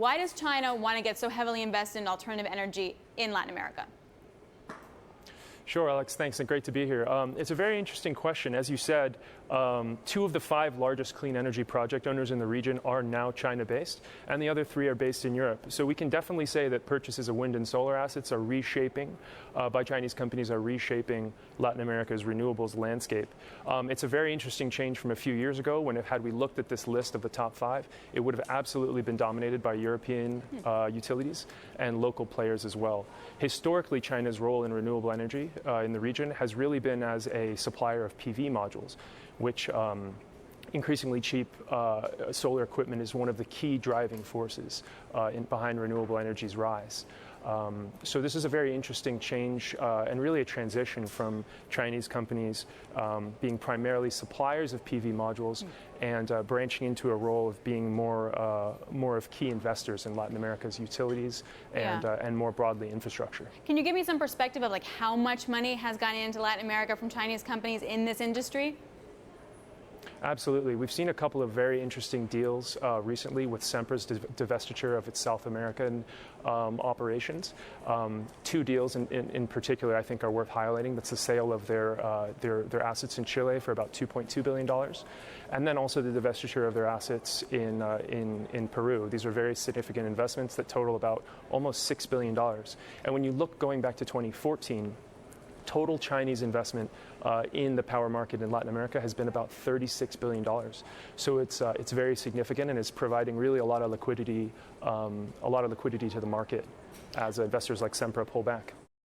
Why does China want to get so heavily invested in alternative energy in Latin America? Sure, Alex, thanks, and great to be here. It's a very interesting question. As you said, 2 of the 5 largest clean energy project owners in the region are now China-based, and the other 3 are based in Europe. So we can definitely say that purchases of wind and solar assets are reshaping, by Chinese companies, are reshaping Latin America's renewables landscape. It's a very interesting change from a few years ago when, had we looked at this list of the top 5, it would have absolutely been dominated by European utilities and local players as well. Historically, China's role in renewable energy in the region has really been as a supplier of PV modules, which increasingly cheap solar equipment is one of the key driving forces behind renewable energy's rise. So this is a very interesting change and really a transition from Chinese companies being primarily suppliers of PV modules and branching into a role of being more of key investors in Latin America's utilities and more broadly infrastructure. Can you give me some perspective of how much money has gone into Latin America from Chinese companies in this industry? Absolutely. We've seen a couple of very interesting deals recently with Sempra's divestiture of its South American operations. 2 deals in particular I think are worth highlighting. That's the sale of their assets in Chile for about $2.2 billion, and then also the divestiture of their assets in Peru. These are very significant investments that total about almost $6 billion. And when you look going back to 2014, total Chinese investment in the power market in Latin America has been about $36 billion. So it's very significant and is providing really a lot of liquidity to the market as investors like Sempra pull back.